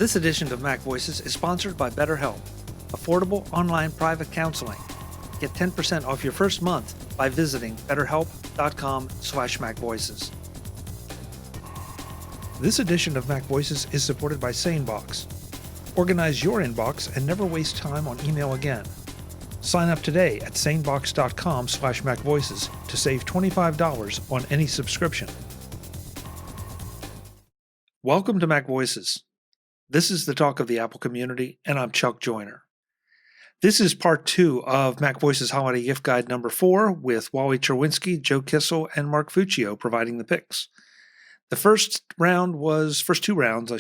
This edition of Mac Voices is sponsored by BetterHelp, affordable online private counseling. Get 10% off your first month by visiting betterhelp.com/MacVoices. This edition of Mac Voices is supported by SaneBox. Organize your inbox and never waste time on email again. Sign up today at sanebox.com/MacVoices to save $25 on any subscription. Welcome to Mac Voices. This is the talk of the Apple community, and I'm Chuck Joyner. This is part 2 of MacVoices Holiday Gift Guide number 4 with Wally Cherwinski, Joe Kissell, and Mark Fuccio providing the picks. The first two rounds,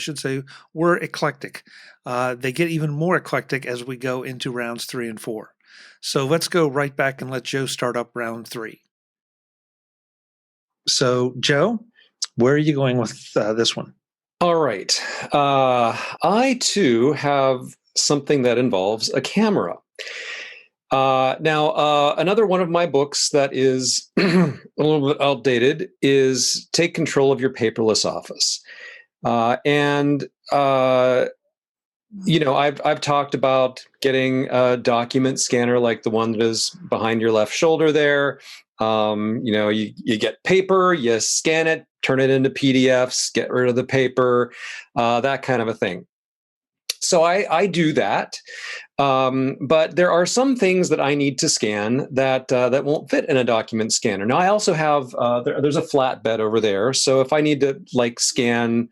were eclectic. They get even more eclectic as we go into rounds 3 and 4. So let's go right back and let Joe start up round 3. So, Joe, where are you going with this one? All right. I, too, have something that involves a camera. Now, another one of my books that is a little bit outdated is Take Control of Your Paperless Office. I've talked about getting a document scanner like the one that is behind your left shoulder there. You get paper, you scan it, turn it into PDFs, get rid of the paper, that kind of a thing. So I do that, but there are some things that I need to scan that won't fit in a document scanner. Now I also have there's a flatbed over there, so if I need to scan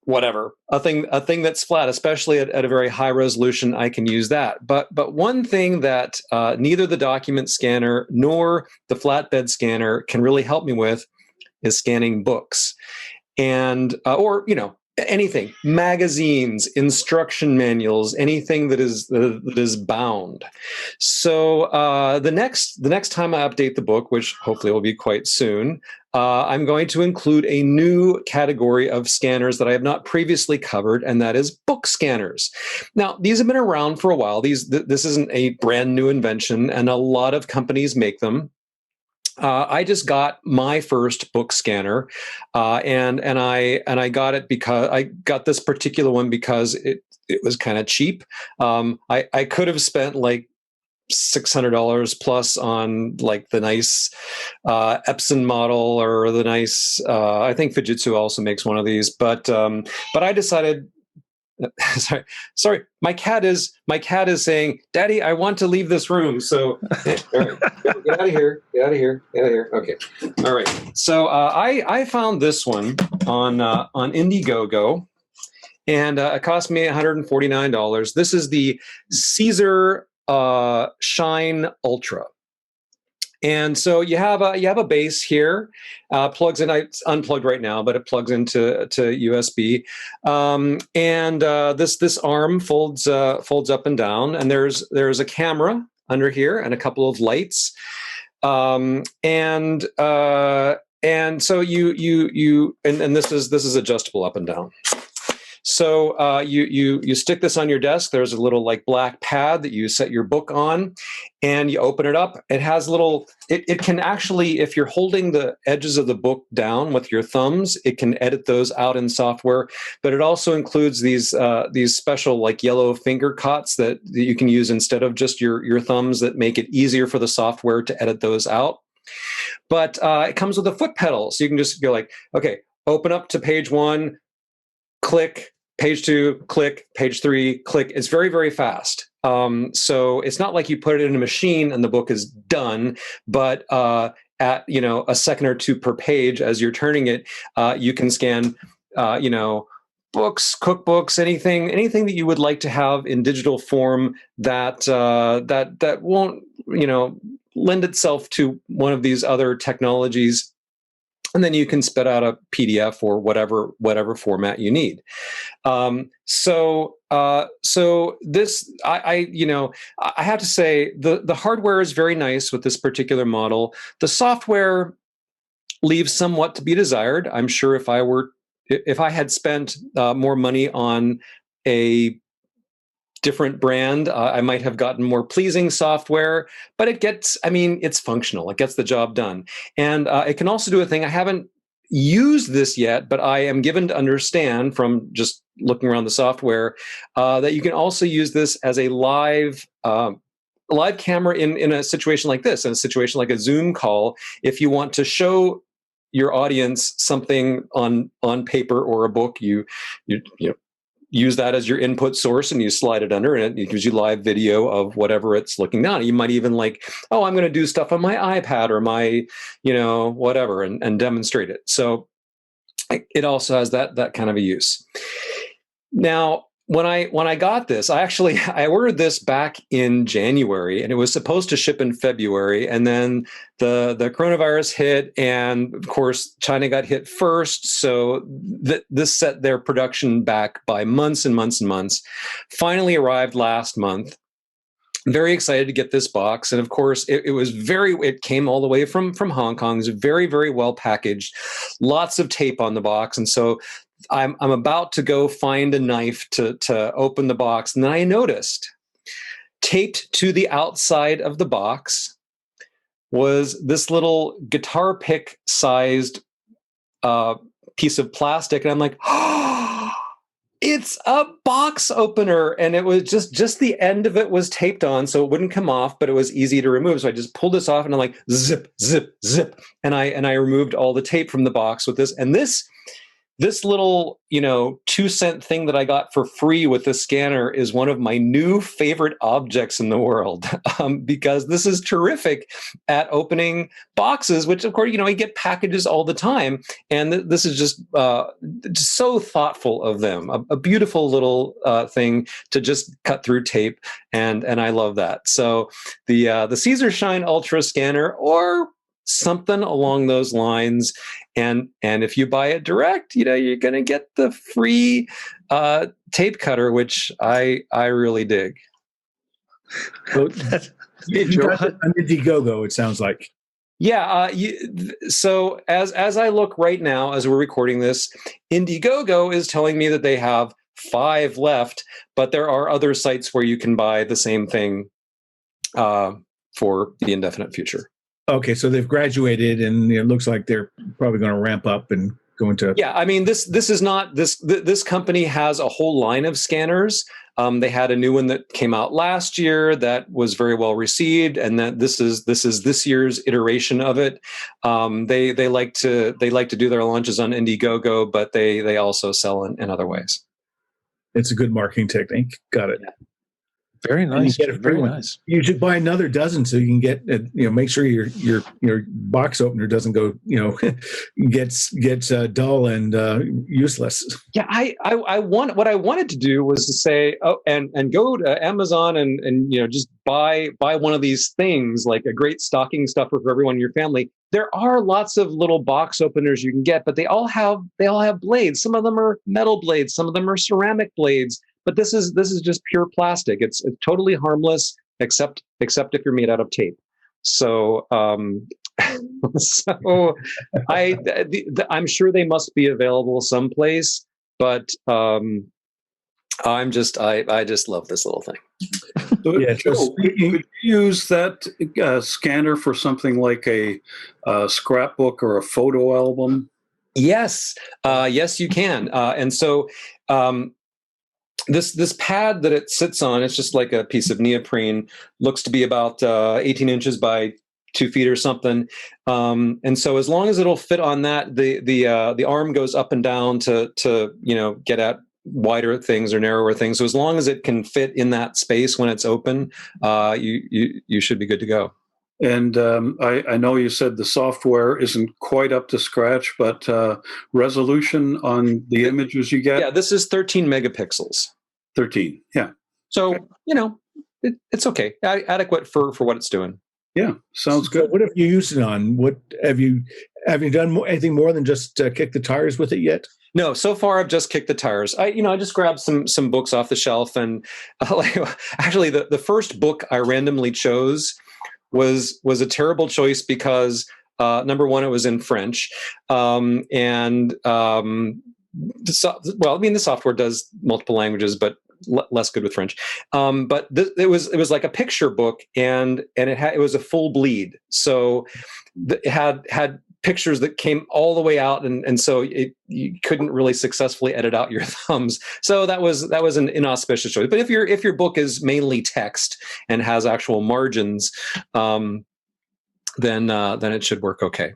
whatever a thing that's flat, especially at a very high resolution, I can use that. But one thing that neither the document scanner nor the flatbed scanner can really help me with is scanning books, and anything, magazines, instruction manuals, anything that is bound. So the next time I update the book, which hopefully will be quite soon, I'm going to include a new category of scanners that I have not previously covered, and that is book scanners. Now, these have been around for a while. This isn't a brand new invention, and a lot of companies make them. I just got my first book scanner, and I got it because I got this particular one because it was kind of cheap. I could have spent like $600 plus on like the nice Epson model or the nice. I think Fujitsu also makes one of these, but I decided. Sorry. My cat is saying, "Daddy, I want to leave this room." So, get out of here. Okay. All right. So I found this one on Indiegogo, and it cost me $149. This is the Caesar Shine Ultra. And so you have a base here, plugs in. It's unplugged right now, but it plugs into USB. This arm folds up and down, and there's a camera under here and a couple of lights. So this is adjustable up and down. So you stick this on your desk. There's a little black pad that you set your book on, and you open it up. It has it can actually, if you're holding the edges of the book down with your thumbs, it can edit those out in software. But it also includes these special yellow finger cots that you can use instead of just your thumbs, that make it easier for the software to edit those out. But it comes with a foot pedal, so you can just go okay, open up to page 1, click. Page 2, click. Page 3, click. It's very, very fast. So it's not like you put it in a machine and the book is done, but at a second or two per page as you're turning it, you can scan books, cookbooks, anything that you would like to have in digital form that won't lend itself to one of these other technologies. And then you can spit out a PDF or whatever format you need. So this, I have to say the hardware is very nice with this particular model. The software leaves somewhat to be desired. I'm sure if I had spent more money on a different brand, I might have gotten more pleasing software, but it's functional. It gets the job done. And it can also do a thing I haven't used this yet, but I am given to understand from just looking around the software that you can also use this as a live camera in a situation like this, in a situation like a Zoom call. If you want to show your audience something on paper or a book, you use that as your input source and you slide it under, and it gives you live video of whatever it's looking down. You might even I'm going to do stuff on my iPad or my, whatever, and demonstrate it. So it also has that kind of a use. Now, when I got this, I ordered this back in January, and it was supposed to ship in February, and then the coronavirus hit, and of course China got hit first, so this set their production back by months and months and months. Finally arrived last month. Very excited to get this box, and of course it came all the way from Hong Kong. It was very, very well packaged, lots of tape on the box, and so I'm about to go find a knife to open the box, and then I noticed taped to the outside of the box was this little guitar pick sized piece of plastic, and I'm like, oh, it's a box opener, and it was just the end of it was taped on, so it wouldn't come off, but it was easy to remove. So I just pulled this off, and I'm like, zip, zip, zip, and I removed all the tape from the box with this, and this little, 2-cent thing that I got for free with the scanner is one of my new favorite objects in the world, because this is terrific at opening boxes, which of course, you get packages all the time. And this is just so thoughtful of them, a beautiful little thing to just cut through tape. And I love that. So the Caesar Shine Ultra scanner, or something along those lines, and if you buy it direct, you're going to get the free tape cutter, which I really dig. So you got it on Indiegogo, it sounds like. Yeah. So as I look right now, as we're recording this, Indiegogo is telling me that they have 5 left, but there are other sites where you can buy the same thing for the indefinite future. Okay, so they've graduated, and it looks like they're probably going to ramp up and go into. Yeah, I mean, this is not this company has a whole line of scanners. They had a new one that came out last year that was very well received, and that this is this year's iteration of it. They like to do their launches on Indiegogo, but they also sell in other ways. It's a good marketing technique. Got it. Yeah. Very nice. Very nice. You should buy another dozen so you can get, make sure your box opener doesn't go, gets dull and useless. Yeah, I what I wanted to do was to say, and go to Amazon and just buy one of these things, like a great stocking stuffer for everyone in your family. There are lots of little box openers you can get, but they all have blades. Some of them are metal blades, some of them are ceramic blades. But this is just pure plastic. It's totally harmless, except if you're made out of tape. So I'm sure they must be available someplace. But I just love this little thing. So, Yeah, Joe, could you use that scanner for something like a scrapbook or a photo album? Yes, yes, you can. And so. This pad that it sits on, it's just like a piece of neoprene, looks to be about 18 inches by 2 feet or something. And so as long as it'll fit on that, the arm goes up and down to get at wider things or narrower things. So as long as it can fit in that space when it's open, you should be good to go. And I know you said the software isn't quite up to scratch, but resolution on the images you get? Yeah, this is 13 megapixels. 13, yeah. So, it's okay. Adequate for what it's doing. Yeah, sounds good. So what have you used it on? What have you done anything more than just kick the tires with it yet? No, so far I've just kicked the tires. I just grabbed some books off the shelf, and actually the first book I randomly chose was a terrible choice because number one, it was in French, and the software does multiple languages, but less good with French. But it was like a picture book, and it was a full bleed, so it had pictures that came all the way out, and so you couldn't really successfully edit out your thumbs. So that was an inauspicious choice. But if your book is mainly text and has actual margins, then it should work okay.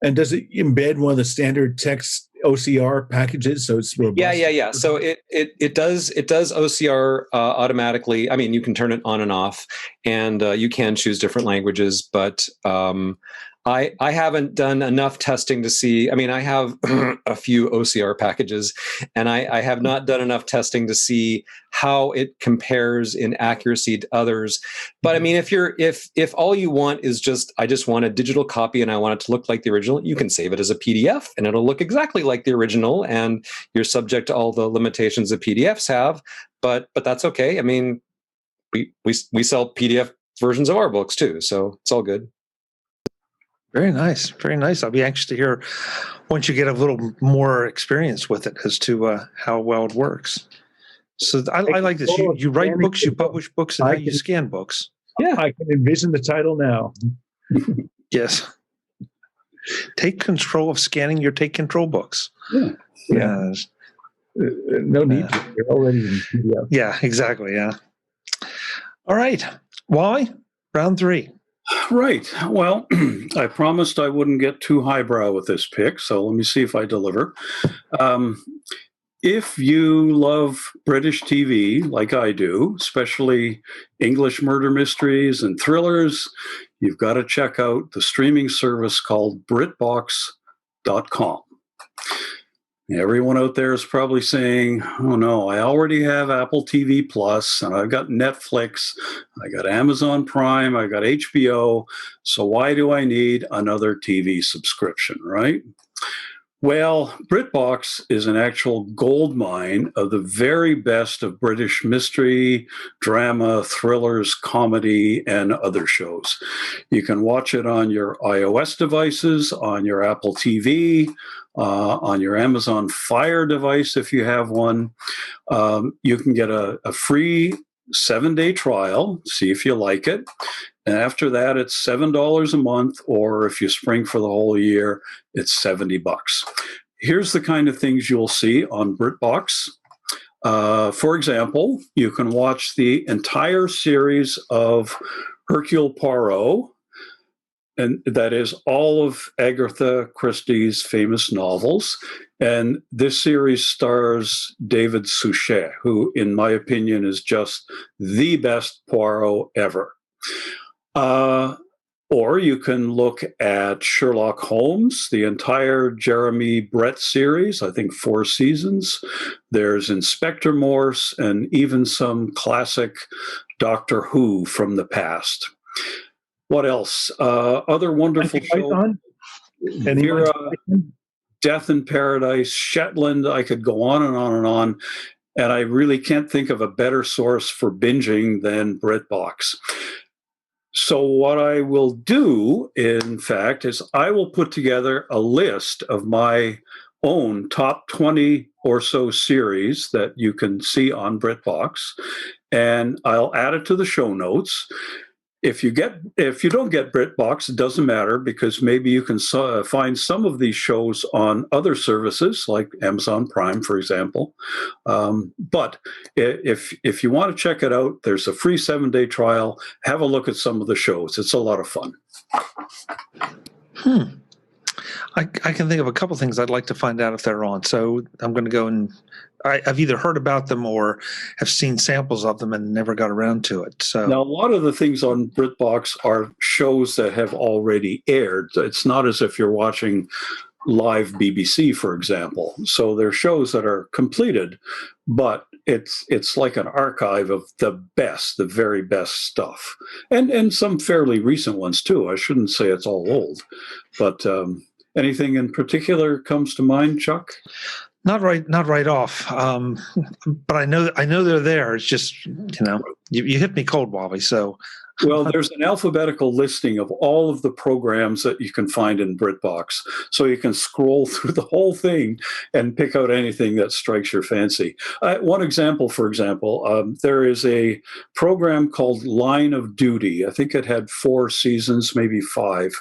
And does it embed one of the standard text OCR packages? So it's robust? Yeah. So it does OCR automatically. I mean, you can turn it on and off, and you can choose different languages, but I haven't done enough testing to see. I mean, I have a few OCR packages, and I have not done enough testing to see how it compares in accuracy to others. But I mean, if all you want is I just want a digital copy and I want it to look like the original, you can save it as a PDF and it'll look exactly like the original, and you're subject to all the limitations that PDFs have. But that's okay. I mean, we sell PDF versions of our books too, so it's all good. Very nice. Very nice. I'll be anxious to hear once you get a little more experience with it as to how well it works. So I like this. You write books, you publish books, and now you scan books. Yeah, I can envision the title now. Yes. Take control of scanning your Take Control books. Yeah. No need to. You're already in PDF. Yeah, exactly. Yeah. All right. Wally, round 3. Right. Well, I promised I wouldn't get too highbrow with this pick, so let me see if I deliver. If you love British TV like I do, especially English murder mysteries and thrillers, you've got to check out the streaming service called BritBox.com. Everyone out there is probably saying, oh no, I already have Apple TV Plus, and I've got Netflix, I got Amazon Prime, I got HBO, so why do I need another TV subscription, right? Well, BritBox is an actual gold mine of the very best of British mystery, drama, thrillers, comedy, and other shows. You can watch it on your iOS devices, on your Apple TV, on your Amazon Fire device if you have one. You can get a free 7-day trial, see if you like it. And after that, it's $7 a month, or if you spring for the whole year, it's $70. Here's the kind of things you'll see on BritBox. For example, you can watch the entire series of Hercule Poirot, and that is all of Agatha Christie's famous novels. And this series stars David Suchet, who, in my opinion, is just the best Poirot ever. Or you can look at Sherlock Holmes, the entire Jeremy Brett series, I think 4 seasons. There's Inspector Morse, and even some classic Doctor Who from the past. What else? Other wonderful shows. Death in Paradise, Shetland. I could go on and on and on. And I really can't think of a better source for binging than BritBox. So what I will do, in fact, is I will put together a list of my own top 20 or so series that you can see on BritBox, and I'll add it to the show notes. If you don't get BritBox, it doesn't matter, because maybe you can find some of these shows on other services like Amazon Prime, for example. But if you want to check it out, there's a free 7-day trial. Have a look at some of the shows. It's a lot of fun. I can think of a couple things I'd like to find out if they're on. So I'm going to go and I've either heard about them or have seen samples of them and never got around to it. So now, a lot of the things on BritBox are shows that have already aired. It's not as if you're watching live BBC, for example. So they're shows that are completed, but it's like an archive of the very best stuff, and some fairly recent ones too. I shouldn't say it's all old, but anything in particular comes to mind, Chuck? Not right off. But I know they're there. It's just, you hit me cold, Wally. So, well, there's an alphabetical listing of all of the programs that you can find in BritBox, so you can scroll through the whole thing and pick out anything that strikes your fancy. One example, for example, there is a program called Line of Duty. I think it had 4 seasons, maybe 5.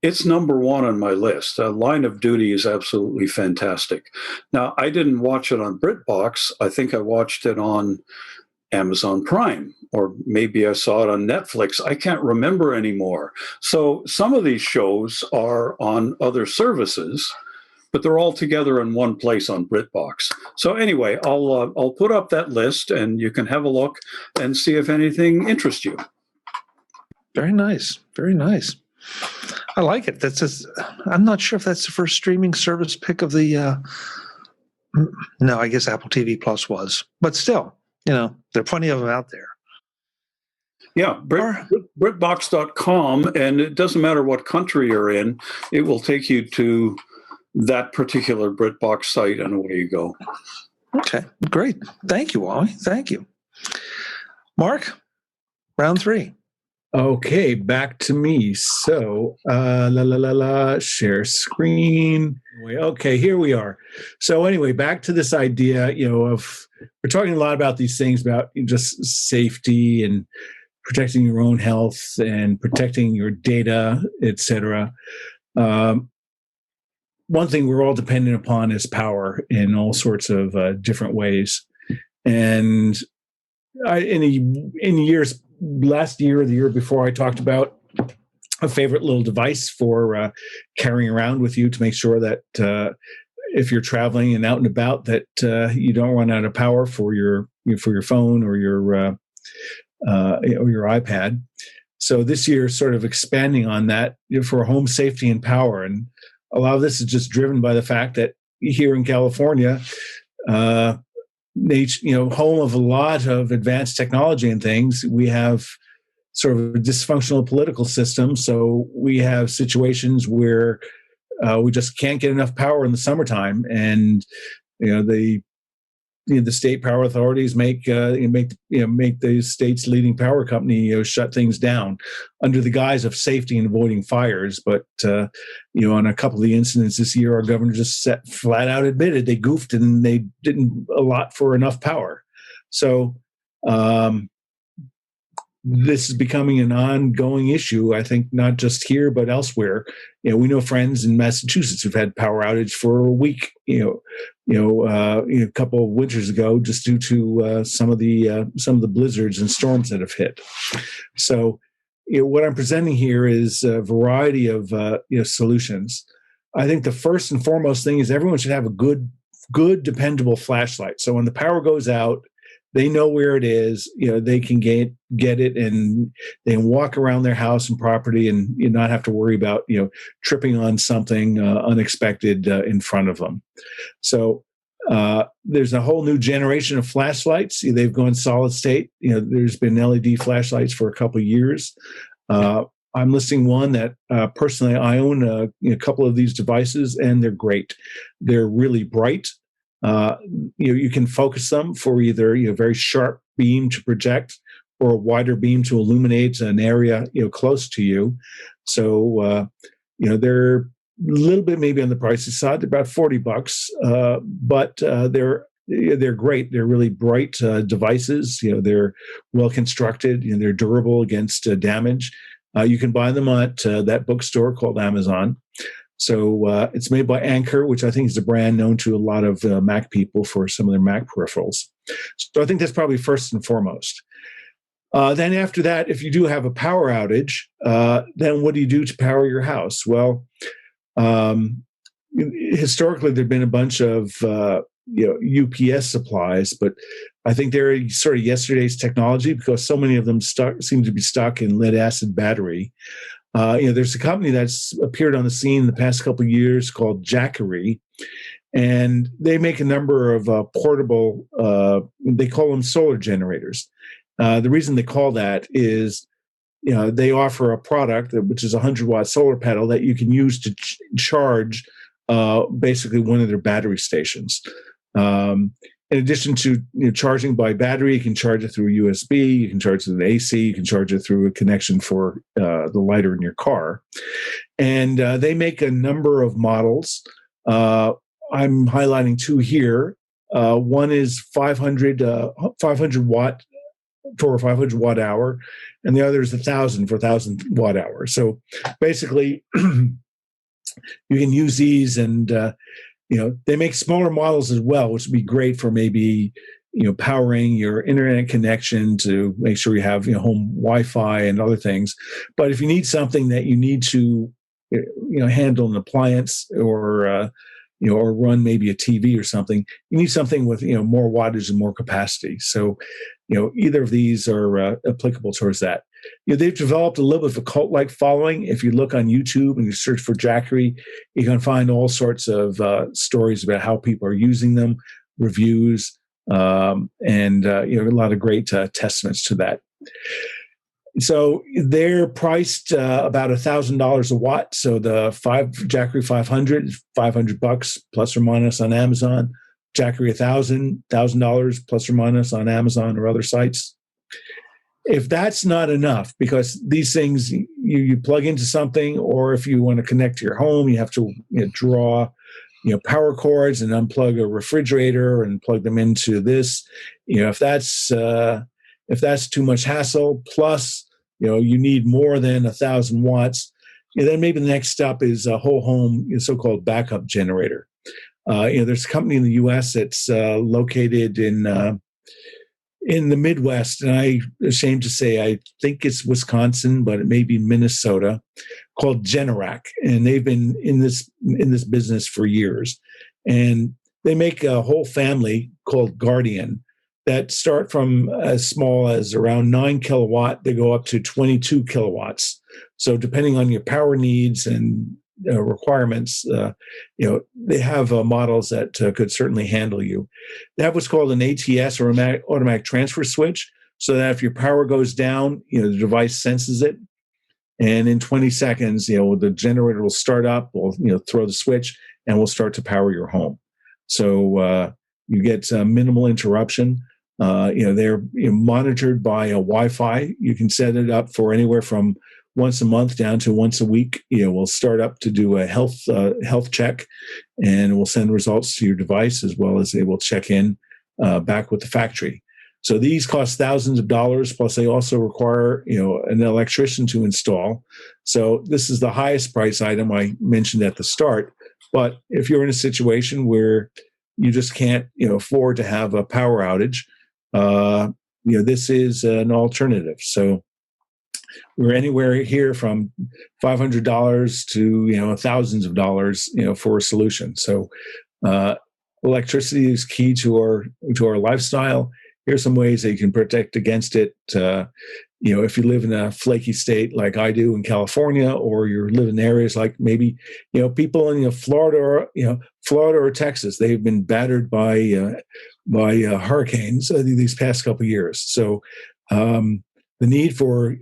It's number one on my list. Line of Duty is absolutely fantastic. Now, I didn't watch it on BritBox. I think I watched it on Amazon Prime, or maybe I saw it on Netflix. I can't remember anymore. So some of these shows are on other services, but they're all together in one place on BritBox. So anyway, I'll put up that list, and you can have a look and see if anything interests you. Very nice. Very nice. I like it. I'm not sure if that's the first streaming service pick of the. No, I guess Apple TV Plus was, but still, there are plenty of them out there. Yeah, BritBox.com, and it doesn't matter what country you're in, it will take you to that particular BritBox site, and away you go. Okay, great. Thank you, Wally. Thank you. Mark, round 3. Okay, back to me. So, share screen. Okay, here we are. So anyway, back to this idea, of we're talking a lot about these things about just safety and protecting your own health and protecting your data, etc. One thing we're all dependent upon is power in all sorts of different ways. And last year or the year before, I talked about a favorite little device for carrying around with you to make sure that if you're traveling and out and about, that you don't run out of power for your phone or your iPad. So this year, sort of expanding on that for home safety and power, and a lot of this is just driven by the fact that here in California, home of a lot of advanced technology and things, we have sort of a dysfunctional political system. So we have situations where we just can't get enough power in the summertime, and the state power authorities make the state's leading power company shut things down under the guise of safety and avoiding fires. But on a couple of the incidents this year, our governor just flat out admitted they goofed and they didn't allot for enough power. So this is becoming an ongoing issue, I think, not just here but elsewhere. We know friends in Massachusetts who've had power outage for a week. A couple of winters ago, just due to some of the blizzards and storms that have hit. So, what I'm presenting here is a variety of solutions. I think the first and foremost thing is everyone should have a good, dependable flashlight. So when the power goes out, they know where it is. They can get it, and they can walk around their house and property and not have to worry about tripping on something unexpected in front of them. So there's a whole new generation of flashlights. They've gone solid state. There's been LED flashlights for a couple of years. I'm listing one that personally I own a couple of these devices, and they're great. They're really bright. You can focus them for either a very sharp beam to project or a wider beam to illuminate an area close to you. So they're a little bit maybe on the pricey side. They're about $40, but they're great. They're really bright devices. They're well constructed. They're durable against damage. You can buy them at that bookstore called Amazon. So it's made by Anker, which I think is a brand known to a lot of Mac people for some of their Mac peripherals. So I think that's probably first and foremost. Then after that, if you do have a power outage, then what do you do to power your house? Well, historically, there have been a bunch of UPS supplies, but I think they're sort of yesterday's technology because so many of them seem to be stuck in lead acid battery. There's a company that's appeared on the scene in the past couple of years called Jackery, and they make a number of portable, they call them solar generators. The reason they call that is, they offer a product which is a 100-watt solar panel that you can use to charge basically one of their battery stations. In addition to charging by battery, you can charge it through USB, you can charge it through AC, you can charge it through a connection for the lighter in your car. And they make a number of models. I'm highlighting two here. One is 500 watt for a 500 watt hour, and the other is 1,000 for 1,000 watt hour. So basically, you can use these, and they make smaller models as well, which would be great for maybe powering your internet connection to make sure you have home Wi-Fi and other things. But if you need something that you need to handle an appliance or run maybe a TV or something, you need something with more wattage and more capacity. So either of these are applicable towards that. They've developed a little bit of a cult-like following. If you look on YouTube and you search for Jackery, you can find all sorts of stories about how people are using them, reviews, and a lot of great testaments to that. So they're priced about $1,000 a watt. So the Jackery 500 is $500 plus or minus on Amazon. Jackery $1,000 plus or minus on Amazon or other sites. If that's not enough, because these things you plug into something, or if you want to connect to your home, you have to draw power cords and unplug a refrigerator and plug them into this. If that's too much hassle, plus you need more than 1,000 watts, then maybe the next step is a whole home so-called backup generator. There's a company in the U.S. that's located in the Midwest, and I'm ashamed to say I think it's Wisconsin, but it may be Minnesota, called Generac, and they've been in this business for years. And they make a whole family called Guardian that start from as small as around 9 kilowatt. They go up to 22 kilowatts. So depending on your power needs and requirements, they have models that could certainly handle you. They have what's called an ATS, or automatic transfer switch, so that if your power goes down, the device senses it, and in 20 seconds, the generator will start up, will throw the switch, and will start to power your home. So you get minimal interruption. They're monitored by a Wi-Fi. You can set it up for anywhere from once a month down to once a week. We'll start up to do a health check, and we'll send results to your device, as well as they will check in back with the factory. So these cost thousands of dollars, plus they also require an electrician to install. So this is the highest price item I mentioned at the start. But if you're in a situation where you just can't afford to have a power outage, this is an alternative. So we're anywhere here from $500 to thousands of dollars for a solution. So electricity is key to our lifestyle. Here's some ways that you can protect against it. If you live in a flaky state like I do in California, or you live in areas like maybe people in Florida or Texas, they've been battered by hurricanes these past couple of years. So the need for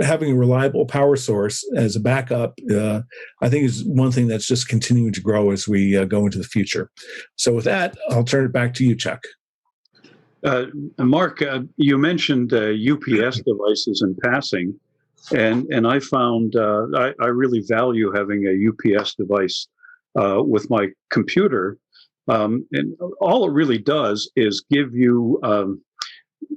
having a reliable power source as a backup, I think, is one thing that's just continuing to grow as we go into the future. So with that, I'll turn it back to you, Chuck. Mark, you mentioned UPS devices in passing, and I found I really value having a UPS device with my computer, and all it really does is give you,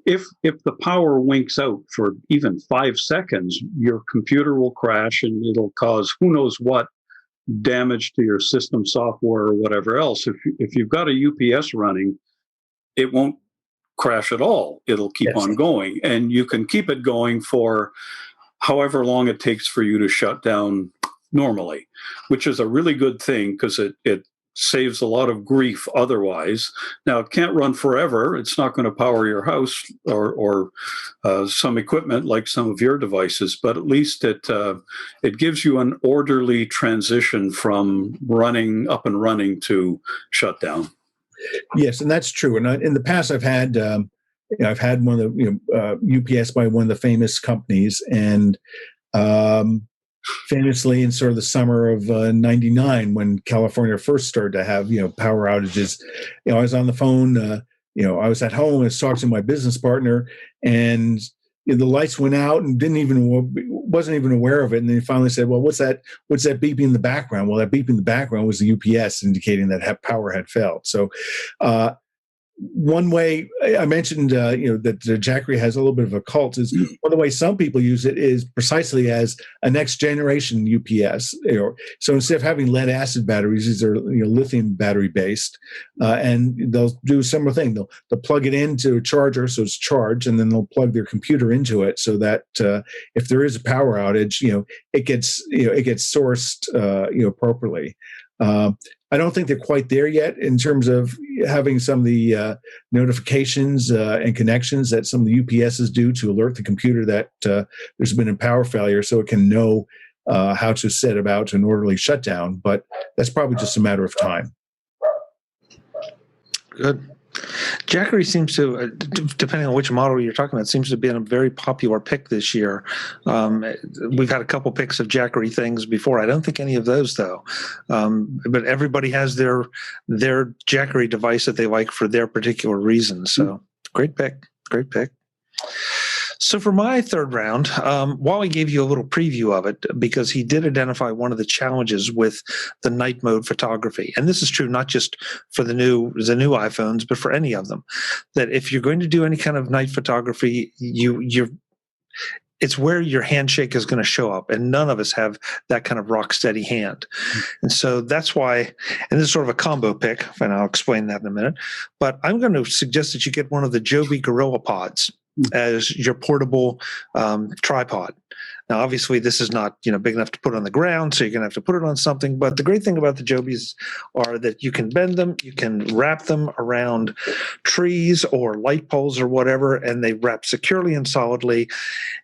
if the power winks out for even 5 seconds, your computer will crash, and it'll cause who knows what damage to your system software or whatever else. If you've got a UPS running, it won't crash at all. It'll keep on going, and you can keep it going for however long it takes for you to shut down normally, which is a really good thing, because it saves a lot of grief otherwise. Now, it can't run forever. It's not going to power your house or some equipment like some of your devices, but at least it gives you an orderly transition from up and running to shutdown. Yes, and that's true. And in the past, I've had one of the UPS by one of the famous companies, and famously in sort of the summer of '99, when California first started to have power outages, I was on the phone. I was at home. I was talking to my business partner, and the lights went out, and wasn't even aware of it. And then he finally said, "Well, what's that beeping in the background?" Well, that beeping in the background was the UPS indicating that power had failed. So one way I mentioned, that the Jackery has a little bit of a cult is one of the ways some people use it is precisely as a next generation UPS. So instead of having lead acid batteries, these are lithium battery based, and they'll do a similar thing. They'll plug it into a charger so it's charged, and then they'll plug their computer into it so that if there is a power outage, it gets sourced appropriately. I don't think they're quite there yet in terms of having some of the notifications and connections that some of the UPSs do to alert the computer that there's been a power failure so it can know how to set about an orderly shutdown. But that's probably just a matter of time. Good. Jackery seems to, depending on which model you're talking about, seems to be a very popular pick this year. We've had a couple picks of Jackery things before. I don't think any of those, though. But everybody has their Jackery device that they like for their particular reasons. So great pick. Great pick. So for my third round, Wally gave you a little preview of it because he did identify one of the challenges with the night mode photography. And this is true not just for the new iPhones, but for any of them. That if you're going to do any kind of night photography, it's where your handshake is going to show up, and none of us have that kind of rock steady hand. And so that's why, and this is sort of a combo pick, and I'll explain that in a minute, but I'm going to suggest that you get one of the Joby Gorilla Pods as your portable tripod. Now, obviously, this is not big enough to put on the ground, so you're going to have to put it on something. But the great thing about the Jobies are that you can bend them, you can wrap them around trees or light poles or whatever, and they wrap securely and solidly.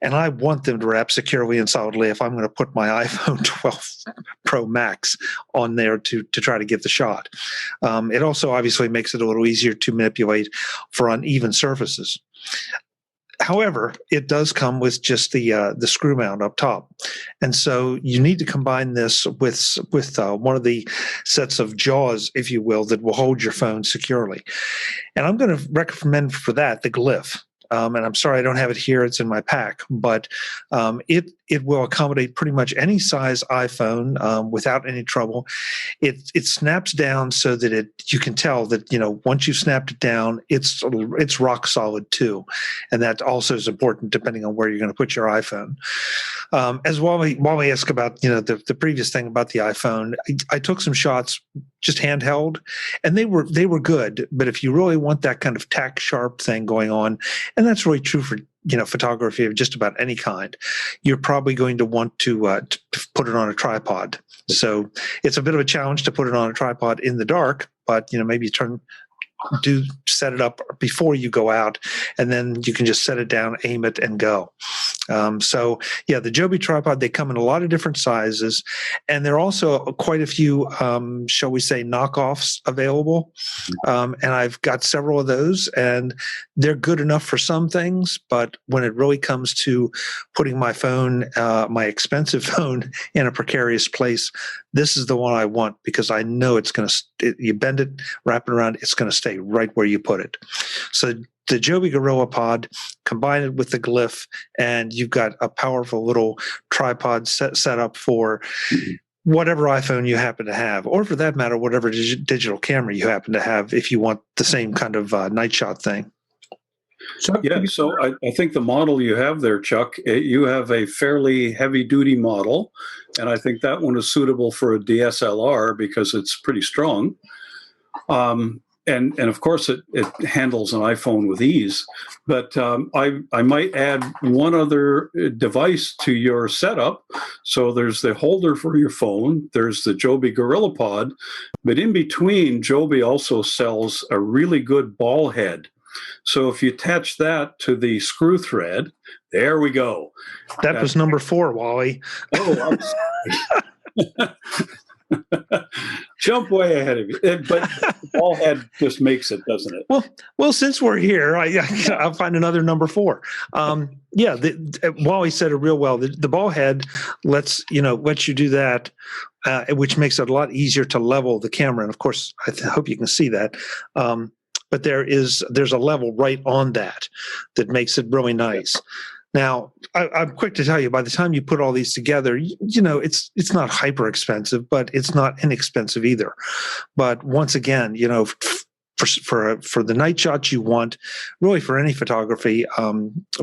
And I want them to wrap securely and solidly if I'm going to put my iPhone 12 Pro Max on there to try to get the shot. It also obviously makes it a little easier to manipulate for uneven surfaces. However, it does come with just the screw mount up top, and so you need to combine this with one of the sets of jaws, if you will, that will hold your phone securely. And I'm going to recommend for that the Glyph. And I'm sorry I don't have it here; it's in my pack, but it will accommodate pretty much any size iPhone without any trouble. It snaps down so that you can tell that once you've snapped it down, it's rock solid too, and that also is important depending on where you're going to put your iPhone. As Wally asked about the previous thing about the iPhone, I took some shots just handheld, and they were good. But if you really want that kind of tack sharp thing going on, and that's really true for photography of just about any kind, you're probably going to want to put it on a tripod. So it's a bit of a challenge to put it on a tripod in the dark, but maybe set it up before you go out, and then you can just set it down, aim it, and go. The Joby tripod, they come in a lot of different sizes, and there are also quite a few, shall we say, knockoffs available. And I've got several of those, and they're good enough for some things, but when it really comes to putting my phone, my expensive phone, in a precarious place, this is the one I want because I know it's going to, you bend it, wrap it around, it's going to stay right where you put it. So the Joby Gorilla Pod, combine it with the Glyph, and you've got a powerful little tripod set up for whatever iPhone you happen to have, or for that matter, whatever digital camera you happen to have if you want the same kind of night shot thing. So I think the model you have there, Chuck, you have a fairly heavy-duty model, and I think that one is suitable for a DSLR because it's pretty strong. And of course, it handles an iPhone with ease. But I might add one other device to your setup. So there's the holder for your phone. There's the Joby Gorilla Pod. But in between, Joby also sells a really good ball head. So if you attach that to the screw thread, there we go. That was number 4, Wally. Oh, I'm sorry. Jump way ahead of you. But the ball head just makes it, doesn't it? Well, since we're here, I'll find another number 4. Wally said it real well. The ball head lets you do that, which makes it a lot easier to level the camera. And of course, I hope you can see that. But there's a level right on that makes it really nice. Now, I'm quick to tell you, by the time you put all these together, it's not hyper expensive, but it's not inexpensive either. But once again, for the night shots you want, really for any photography,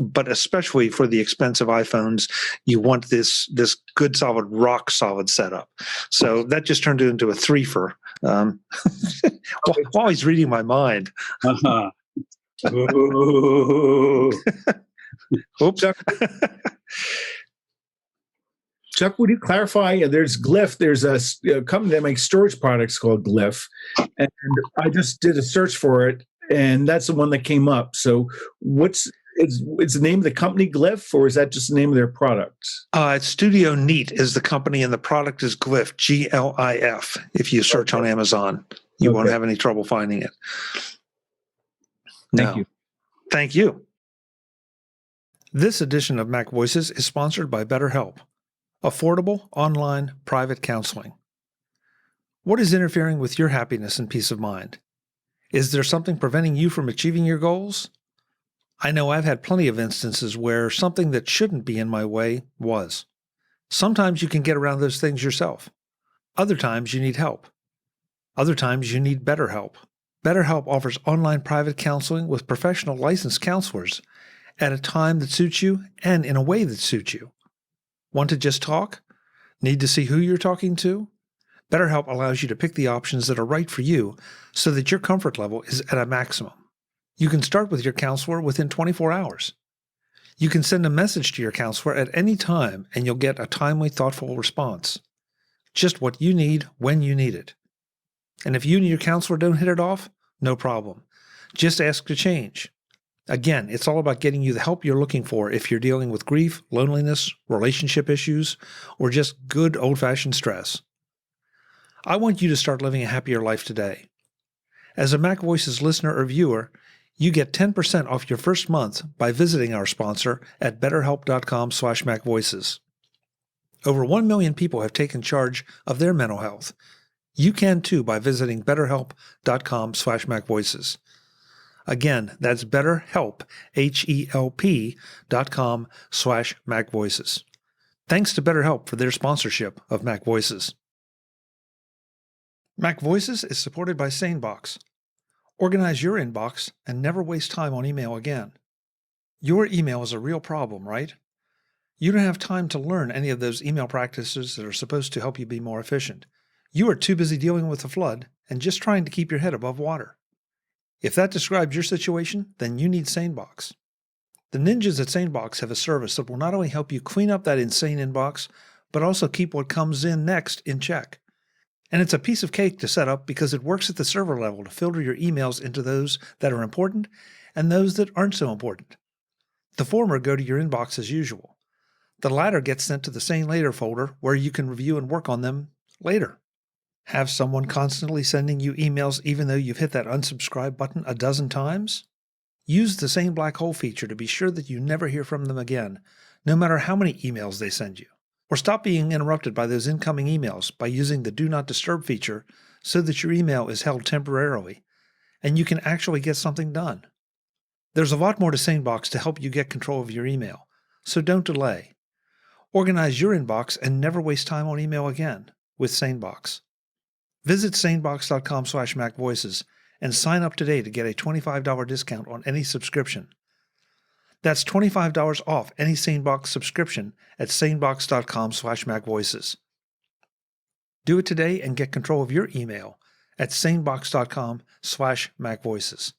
but especially for the expensive iPhones, you want this good, solid, rock solid setup. So that just turned it into a threefer. Wally's reading my mind. Uh-huh. Ooh. Oops. Chuck, would you clarify? There's Glyph. There's a company that makes storage products called Glyph, and I just did a search for it, and that's the one that came up. So, is the name of the company Glyph, or is that just the name of their product? Studio Neat is the company, and the product is Glyph, GLIF. If you search on Amazon, you won't have any trouble finding it. Thank you. Thank you. This edition of Mac Voices is sponsored by BetterHelp. Affordable, online, private counseling. What is interfering with your happiness and peace of mind? Is there something preventing you from achieving your goals? I know I've had plenty of instances where something that shouldn't be in my way was. Sometimes you can get around those things yourself. Other times you need help. Other times you need BetterHelp. BetterHelp offers online private counseling with professional licensed counselors at a time that suits you and in a way that suits you. Want to just talk? Need to see who you're talking to? BetterHelp allows you to pick the options that are right for you so that your comfort level is at a maximum. You can start with your counselor within 24 hours. You can send a message to your counselor at any time and you'll get a timely, thoughtful response. Just what you need when you need it. And if you and your counselor don't hit it off, no problem. Just ask to change. Again, it's all about getting you the help you're looking for if you're dealing with grief, loneliness, relationship issues, or just good old-fashioned stress. I want you to start living a happier life today. As a Mac Voices listener or viewer, you get 10% off your first month by visiting our sponsor at betterhelp.com/macvoices. Over 1 million people have taken charge of their mental health. You can too by visiting betterhelp.com/macvoices. Again, that's BetterHelp, HELP.com/MacVoices. Thanks to BetterHelp for their sponsorship of Mac Voices. Mac Voices is supported by SaneBox. Organize your inbox and never waste time on email again. Your email is a real problem, right? You don't have time to learn any of those email practices that are supposed to help you be more efficient. You are too busy dealing with the flood and just trying to keep your head above water. If that describes your situation, then you need SaneBox. The ninjas at SaneBox have a service that will not only help you clean up that insane inbox, but also keep what comes in next in check. And it's a piece of cake to set up because it works at the server level to filter your emails into those that are important and those that aren't so important. The former go to your inbox as usual. The latter gets sent to the Sane Later folder where you can review and work on them later. Have someone constantly sending you emails even though you've hit that unsubscribe button a dozen times? Use the same black hole feature to be sure that you never hear from them again, no matter how many emails they send you. Or stop being interrupted by those incoming emails by using the Do Not Disturb feature so that your email is held temporarily, and you can actually get something done. There's a lot more to SaneBox to help you get control of your email, so don't delay. Organize your inbox and never waste time on email again with SaneBox. Visit sanebox.com/macvoices and sign up today to get a $25 discount on any subscription. That's $25 off any SaneBox subscription at sanebox.com/macvoices. Do it today and get control of your email at sanebox.com/macvoices.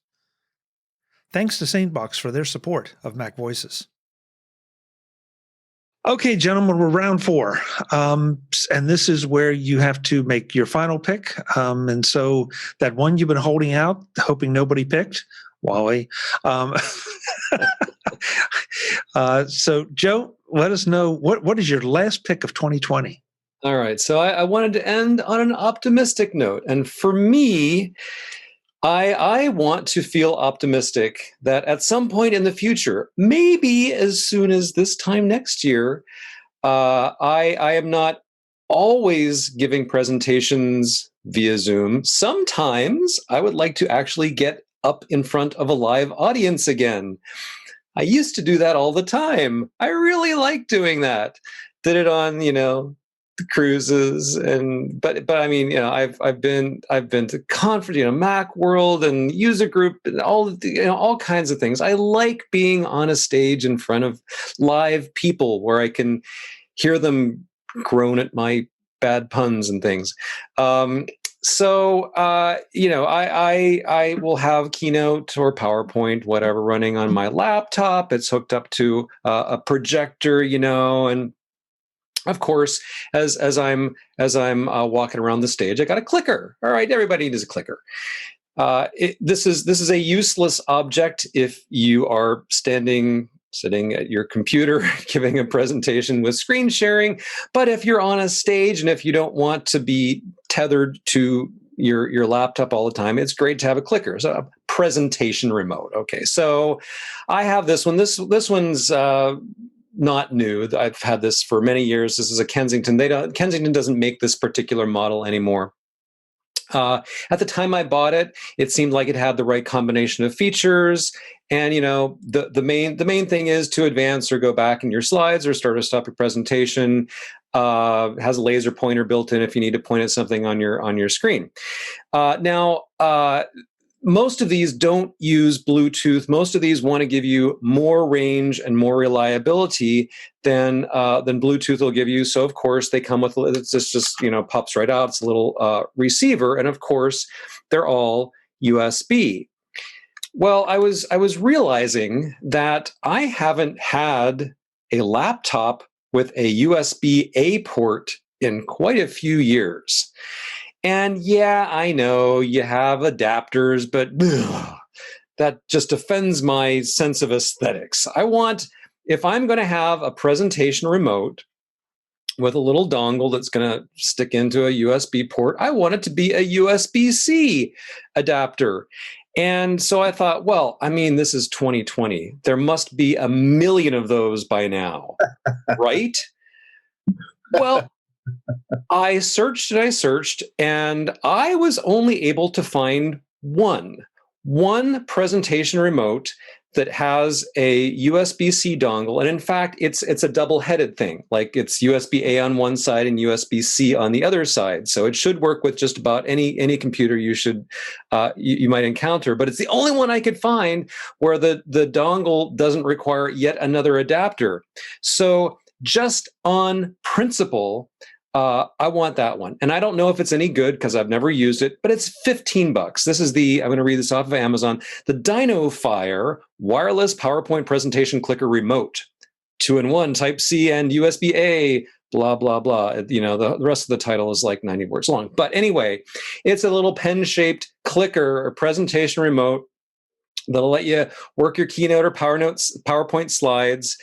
Thanks to SaneBox for their support of Mac Voices. Okay, gentlemen, we're round 4. And this is where you have to make your final pick. And so that one you've been holding out, hoping nobody picked, Wally. So, Joe, let us know, what is your last pick of 2020? All right. So I wanted to end on an optimistic note. And for me, I want to feel optimistic that at some point in the future, maybe as soon as this time next year, I am not always giving presentations via Zoom. Sometimes I would like to actually get up in front of a live audience again. I used to do that all the time. I really like doing that. Did it on, cruises, but I mean, I've been to conference, Macworld and user group and all kinds of things. I like being on a stage in front of live people where I can hear them groan at my bad puns and things. So I will have Keynote or PowerPoint, whatever, running on my laptop. It's hooked up to a projector, and of course, as I'm walking around the stage, I got a clicker. All right, everybody needs a clicker. This is a useless object if you are sitting at your computer giving a presentation with screen sharing. But if you're on a stage and if you don't want to be tethered to your laptop all the time, it's great to have a clicker. So a presentation remote. Okay, so I have this one. This one's not new. I've had this for many years. This is a Kensington. Kensington doesn't make this particular model anymore. At the time I bought it, it seemed like it had the right combination of features. And the main thing is to advance or go back in your slides or start or stop your presentation. Has a laser pointer built in if you need to point at something on your screen. Now, most of these don't use Bluetooth. Most of these want to give you more range and more reliability than Bluetooth will give you. So of course they come with, it's just pops right out. It's a little receiver, and of course they're all USB. Well, I was realizing that I haven't had a laptop with a USB-A port in quite a few years. And yeah, I know you have adapters, but that just offends my sense of aesthetics. If I'm going to have a presentation remote with a little dongle that's going to stick into a USB port, I want it to be a USB-C adapter. And so I thought, well, I mean, this is 2020. There must be a million of those by now, right? Well, I searched, and I was only able to find one presentation remote that has a USB-C dongle. And in fact, it's a double-headed thing. Like it's USB-A on one side and USB-C on the other side. So it should work with just about any computer you might encounter. But it's the only one I could find where the dongle doesn't require yet another adapter. So just on principle, I want that one. And I don't know if it's any good because I've never used it, but it's $15. This is I'm going to read this off of Amazon, the DynoFire wireless PowerPoint presentation clicker remote, 2-in-1 Type-C and USB-A, blah, blah, blah. The rest of the title is like 90 words long. But anyway, it's a little pen-shaped clicker or presentation remote that'll let you work your Keynote or PowerPoint slides,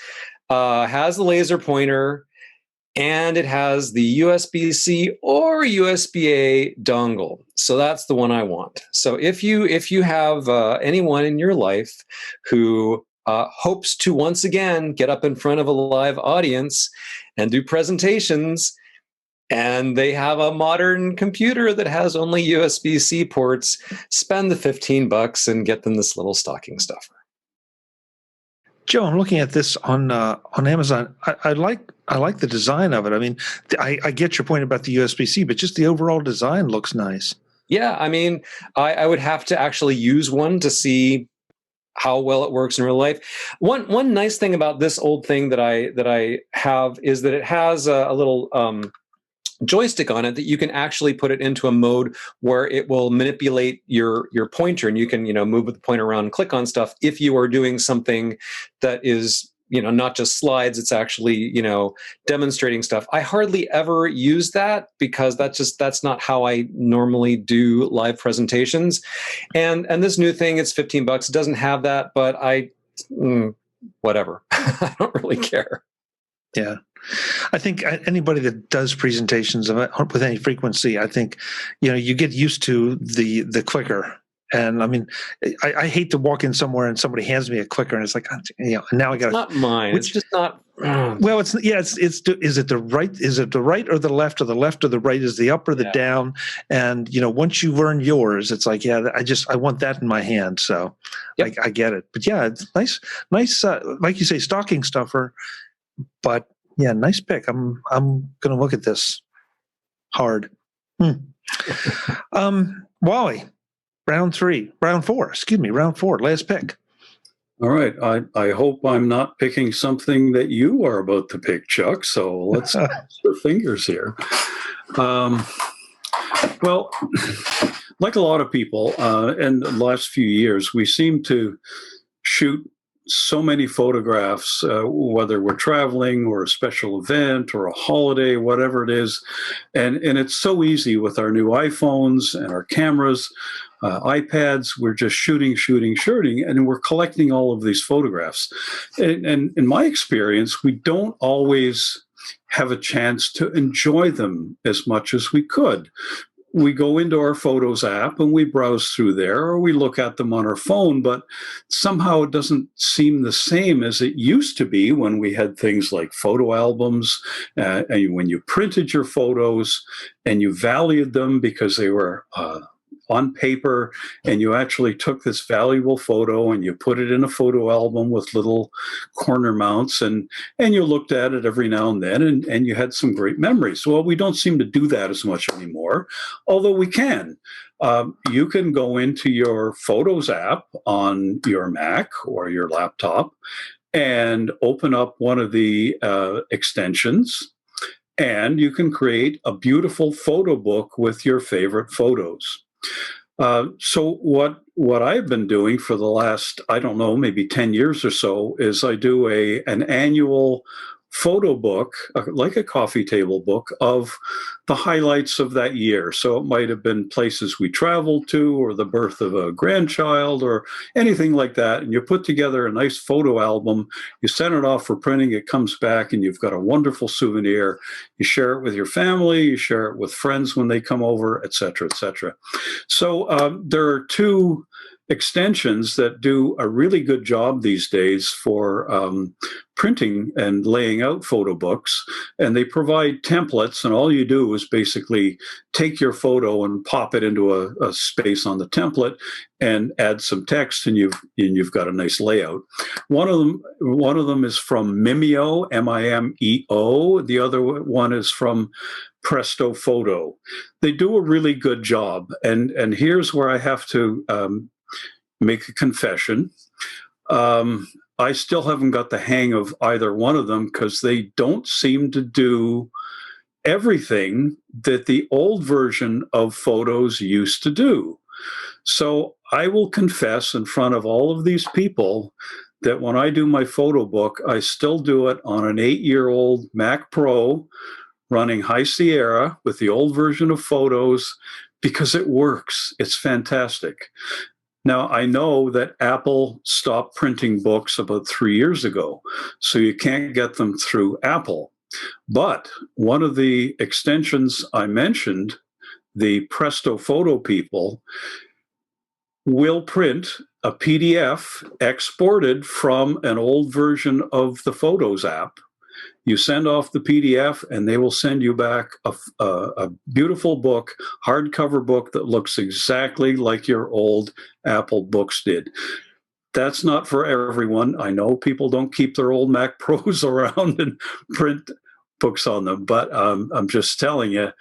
has the laser pointer, and it has the USB-C or USB-A dongle. So that's the one I want. So if you have anyone in your life who hopes to once again get up in front of a live audience and do presentations, and they have a modern computer that has only USB-C ports, spend the $15 and get them this little stocking stuffer. Joe, I'm looking at this on Amazon. I like the design of it. I mean, I get your point about the USB-C, but just the overall design looks nice. Yeah, I mean, I would have to actually use one to see how well it works in real life. One nice thing about this old thing that I have is that it has a little joystick on it that you can actually put it into a mode where it will manipulate your pointer, and you can move with the pointer around and click on stuff if you are doing something that is not just slides, it's actually demonstrating stuff. I hardly ever use that because that's not how I normally do live presentations. And this new thing, it's $15. It doesn't have that, but whatever. I don't really care. Yeah. I think anybody that does presentations with any frequency, I think, you get used to the clicker. And I mean, I hate to walk in somewhere and somebody hands me a clicker and it's like, now I got to. Not mine. It's just not. Well, is it the right? Is it the right or the left, or the left or the right? Is the up or the down? And once you learn yours, it's like, I want that in my hand. So yep. I get it. But yeah, it's nice. Like you say, stocking stuffer. But yeah, nice pick. I'm going to look at this. Hard. Wally, round four, last pick. All right. I hope I'm not picking something that you are about to pick, Chuck. So let's cross our fingers here. Well, like a lot of people, in the last few years, we seem to shoot so many photographs, whether we're traveling or a special event or a holiday, whatever it is. And it's so easy with our new iPhones and our cameras, iPads. We're just shooting, and we're collecting all of these photographs. And in my experience, we don't always have a chance to enjoy them as much as we could. We go into our Photos app and we browse through there, or we look at them on our phone, but somehow it doesn't seem the same as it used to be when we had things like photo albums, and when you printed your photos and you valued them because they were on paper, and you actually took this valuable photo and you put it in a photo album with little corner mounts, and you looked at it every now and then, and you had some great memories. Well, we don't seem to do that as much anymore, although we can. You can go into your Photos app on your Mac or your laptop and open up one of the extensions, and you can create a beautiful photo book with your favorite photos. So what I've been doing for the last, I don't know, maybe 10 years or so, is I do an annual photo book, like a coffee table book, of the highlights of that year. So it might have been places we traveled to, or the birth of a grandchild, or anything like that. And you put together a nice photo album, you send it off for printing, it comes back, and you've got a wonderful souvenir. You share it with your family, you share it with friends when they come over, et cetera, et cetera. So there are two extensions that do a really good job these days for printing and laying out photo books, and they provide templates, and all you do is basically take your photo and pop it into a space on the template and add some text, and you've got a nice layout. One of them is from Mimeo, Mimeo. The other one is from Presto Photo. They do a really good job, and here's where I have to make a confession. I still haven't got the hang of either one of them, because they don't seem to do everything that the old version of Photos used to do. So I will confess in front of all of these people that when I do my photo book, I still do it on an 8-year-old Mac Pro running High Sierra with the old version of Photos, because it works. It's fantastic. Now, I know that Apple stopped printing books about 3 years ago, so you can't get them through Apple. But one of the extensions I mentioned, the Presto Photo people, will print a PDF exported from an old version of the Photos app. You send off the PDF, and they will send you back a beautiful book, hardcover book that looks exactly like your old Apple books did. That's not for everyone. I know people don't keep their old Mac Pros around and print books on them, but I'm just telling you,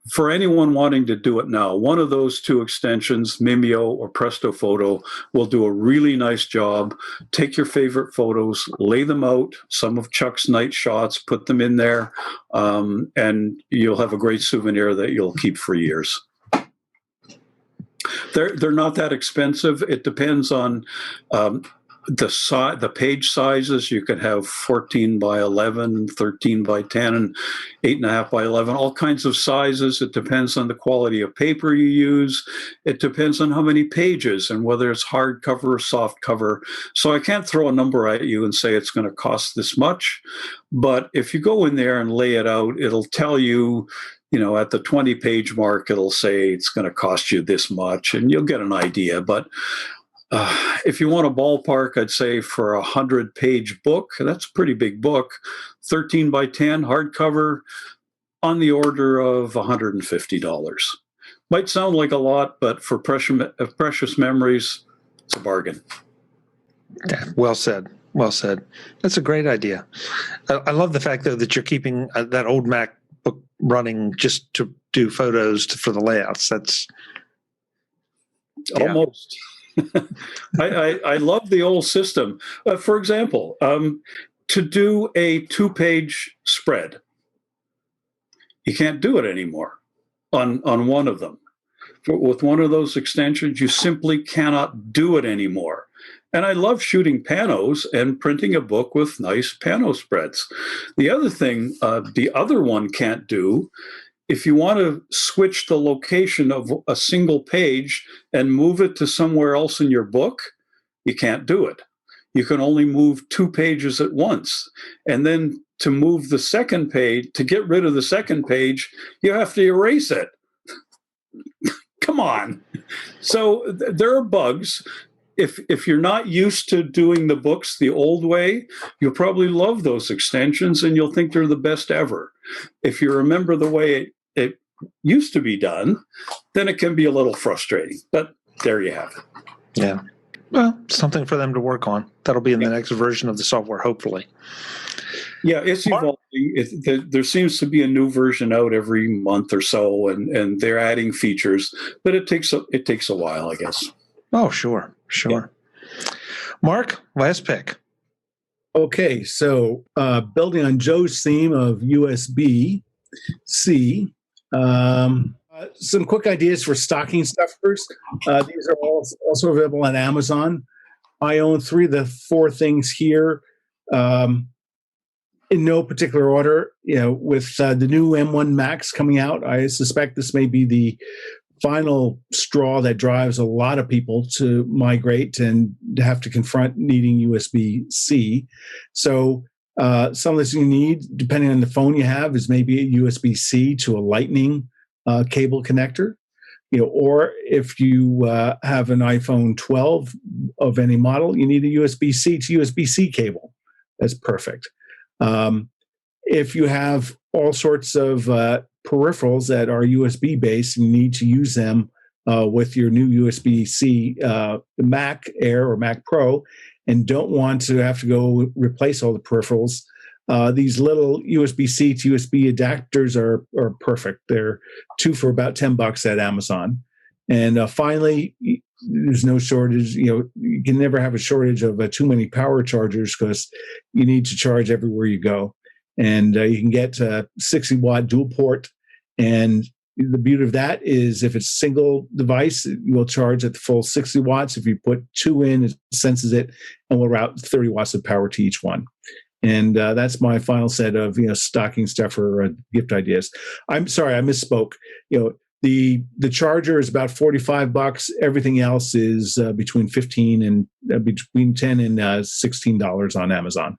for anyone wanting to do it now, one of those two extensions, Mimeo or Presto Photo, will do a really nice job. Take your favorite photos, lay them out, some of Chuck's night shots, put them in there, and you'll have a great souvenir that you'll keep for years. They're not that expensive. It depends on the page sizes. You could have 14 by 11, 13 by 10, and 8.5 by 11, all kinds of sizes. It depends on the quality of paper you use. It depends on how many pages and whether it's hardcover or soft cover. So I can't throw a number at you and say it's going to cost this much. But if you go in there and lay it out, it'll tell you, at the 20-page mark, it'll say it's going to cost you this much, and you'll get an idea. But if you want a ballpark, I'd say for a 100-page book, that's a pretty big book, 13 by 10 hardcover, on the order of $150. Might sound like a lot, but for precious memories, it's a bargain. Yeah, well said. Well said. That's a great idea. I love the fact, though, that you're keeping that old Mac book running just to do photos for the layouts. That's almost. I love the old system. For example, to do a 2-page spread, you can't do it anymore on one of them. With one of those extensions, you simply cannot do it anymore. And I love shooting panos and printing a book with nice pano spreads. The other thing, the other one can't do, if you want to switch the location of a single page and move it to somewhere else in your book, you can't do it. You can only move 2 pages at once. And then to move the second page, to get rid of the second page, you have to erase it. Come on. So there are bugs. If you're not used to doing the books the old way, you'll probably love those extensions and you'll think they're the best ever. If you remember the way it used to be done, then it can be a little frustrating. But there you have it. Yeah. Well, something for them to work on. That'll be in the next version of the software, hopefully. Yeah, it's evolving. There seems to be a new version out every month or so, and they're adding features, but it takes a while, I guess. Oh, sure. Yeah. Mark, last pick. Okay, so building on Joe's theme of USB-C, some quick ideas for stocking stuffers. These are also available on Amazon. I own 3 of the 4 things here in no particular order. With the new M1 Max coming out, I suspect this may be the final straw that drives a lot of people to migrate and have to confront needing USB-C. So some of this you need, depending on the phone you have, is maybe a USB-C to a Lightning cable connector. Or if you have an iPhone 12 of any model, you need a USB-C to USB-C cable. That's perfect. If you have all sorts of peripherals that are USB based, you need to use them with your new USB-C Mac Air or Mac Pro, and don't want to have to go replace all the peripherals. These little USB-C to USB adapters are perfect. They're 2 for about $10 at Amazon. And finally, there's no shortage. You can never have a shortage of too many power chargers because you need to charge everywhere you go. And you can get 60-watt dual port. And the beauty of that is if it's a single device, it will charge at the full 60 watts. If you put 2 in, it senses it and will route 30 watts of power to each one. And that's my final set of stocking stuffer gift ideas. I'm sorry, I misspoke. The charger is about $45. Everything else is between $10 and $16 on Amazon.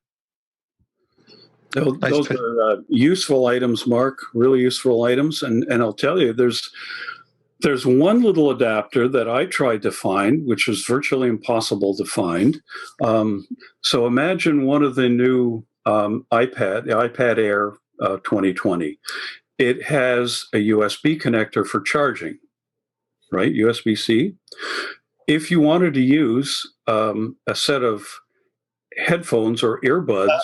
Those are useful items, Mark. Really useful items, and I'll tell you, there's one little adapter that I tried to find, which was virtually impossible to find. So imagine one of the new the iPad Air 2020. It has a USB connector for charging, right? USB-C. If you wanted to use a set of headphones or earbuds,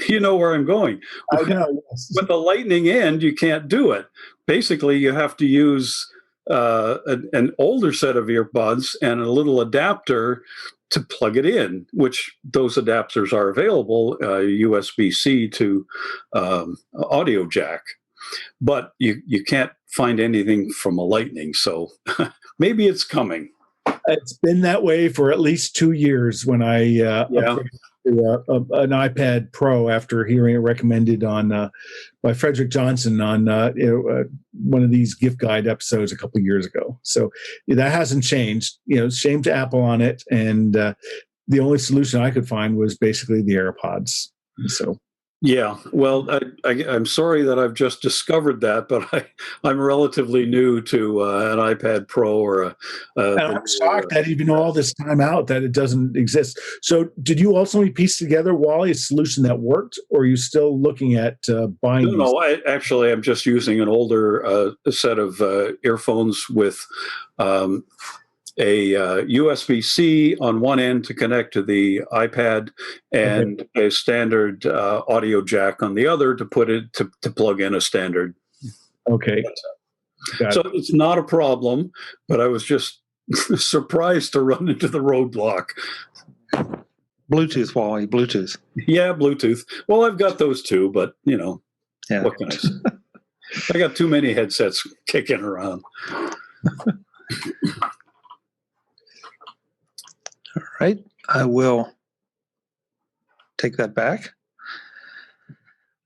you know where I'm going. I know, yes. With the lightning end, you can't do it. Basically, you have to use an older set of earbuds and a little adapter to plug it in, which those adapters are available, USB-C to audio jack. But you can't find anything from a lightning, so maybe it's coming. It's been that way for at least 2 years when I upgraded to an iPad Pro after hearing it recommended on by Frederick Johnson on one of these gift guide episodes a couple of years ago. So that hasn't changed. Shame to Apple on it. And the only solution I could find was basically the AirPods. So. Yeah, well, I'm sorry that I've just discovered that, but I'm relatively new to an iPad Pro or and I'm shocked that even all this time out that it doesn't exist. So did you ultimately piece together, Wally, a solution that worked, or are you still looking at buying? No, I'm just using an older set of earphones with a USB-C on one end to connect to the iPad, and a standard audio jack on the other to put it to plug in a standard. Okay. So it's not a problem, but I was just surprised to run into the roadblock. Bluetooth, Wally, Bluetooth. Yeah, Bluetooth. Well, I've got those too, but Yeah. what can I say? I got too many headsets kicking around. All right, I will take that back.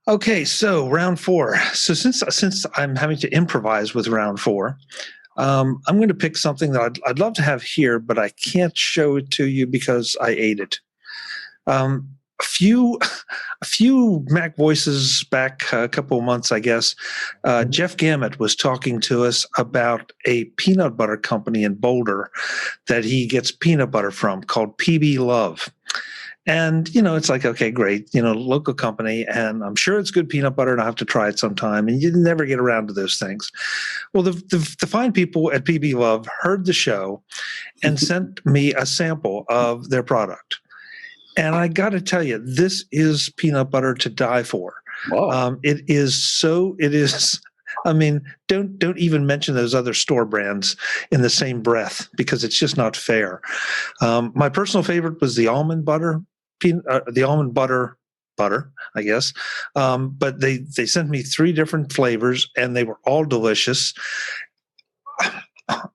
Okay, so round 4. So since I'm having to improvise with round 4, I'm going to pick something that I'd love to have here, but I can't show it to you because I ate it. A few Mac Voices back a couple of months, I guess, Jeff Gamet was talking to us about a peanut butter company in Boulder that he gets peanut butter from called PB Love. And, it's like, okay, great, local company, and I'm sure it's good peanut butter, and I'll have to try it sometime. And you never get around to those things. Well, the fine people at PB Love heard the show and sent me a sample of their product. And I got to tell you, this is peanut butter to die for. Wow. It is. I mean, don't even mention those other store brands in the same breath because it's just not fair. My personal favorite was the almond butter, butter, I guess. But they sent me 3 different flavors, and they were all delicious.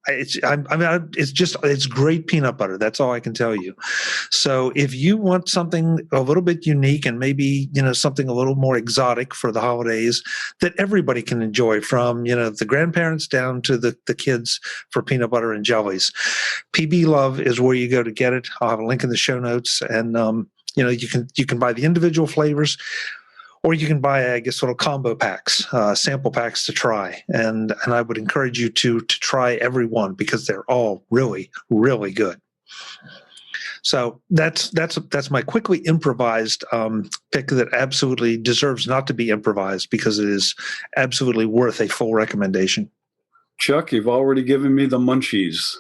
It's great peanut butter. That's all I can tell you. So if you want something a little bit unique and maybe, something a little more exotic for the holidays that everybody can enjoy, from, the grandparents down to the kids, for peanut butter and jellies, PB Love is where you go to get it. I'll have a link in the show notes, and, you can buy the individual flavors, or you can buy, I guess, little combo packs, sample packs to try. And I would encourage you to try every one because they're all really, really good. So that's my quickly improvised pick that absolutely deserves not to be improvised because it is absolutely worth a full recommendation. Chuck, you've already given me the munchies.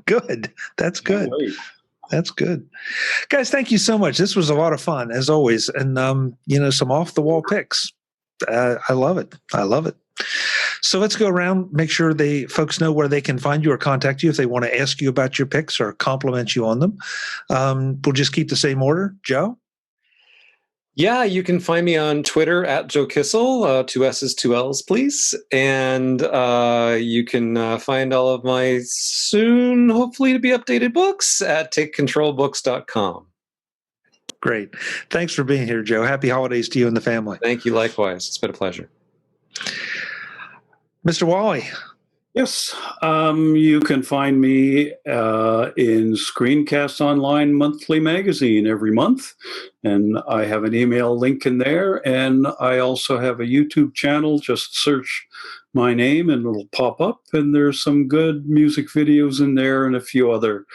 Good. That's good. That's good. Guys, thank you so much. This was a lot of fun, as always. And, some off-the-wall picks. I love it. I love it. So let's go around, make sure folks know where they can find you or contact you if they want to ask you about your picks or compliment you on them. We'll just keep the same order. Joe? Yeah, you can find me on Twitter at Joe Kissell, 2 S's, 2 L's, please. And you can find all of my soon, hopefully to be updated books at takecontrolbooks.com. Great. Thanks for being here, Joe. Happy holidays to you and the family. Thank you. Likewise. It's been a pleasure. Mr. Wally. Yes, you can find me in Screencast Online Monthly Magazine every month, and I have an email link in there, and I also have a YouTube channel. Just search my name and it'll pop up, and there's some good music videos in there and a few other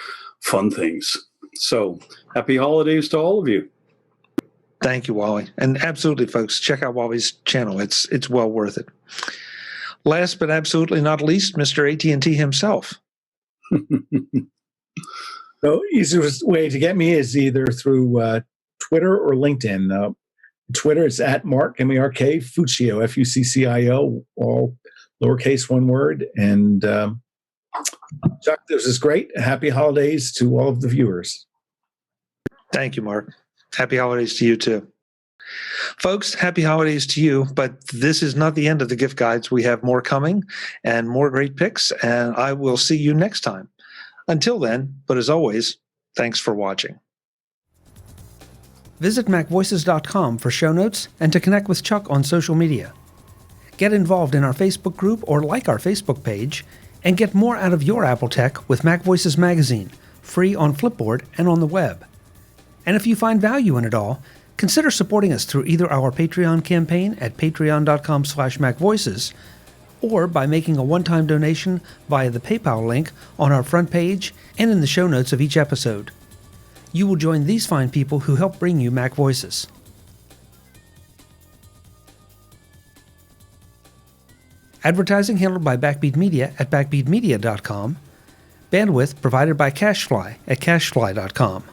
fun things. So happy holidays to all of you. Thank you, Wally. And absolutely, folks, check out Wally's channel. It's well worth it. Last but absolutely not least, Mr. AT&T himself. So easiest way to get me is either through Twitter or LinkedIn. Twitter is at Mark, M-A-R-K, Fuccio, F-U-C-C-I-O, all lowercase, one word. And Chuck, this is great. Happy holidays to all of the viewers. Thank you, Mark. Happy holidays to you, too. Folks, happy holidays to you, but this is not the end of the gift guides. We have more coming and more great picks, and I will see you next time. Until then, but as always, thanks for watching. Visit MacVoices.com for show notes and to connect with Chuck on social media. Get involved in our Facebook group or like our Facebook page, and get more out of your Apple tech with Mac Voices Magazine, free on Flipboard and on the web. And if you find value in it all, consider supporting us through either our Patreon campaign at patreon.com/MacVoices or by making a one-time donation via the PayPal link on our front page and in the show notes of each episode. You will join these fine people who help bring you Mac Voices. Advertising handled by Backbeat Media at backbeatmedia.com. Bandwidth provided by CacheFly at cachefly.com.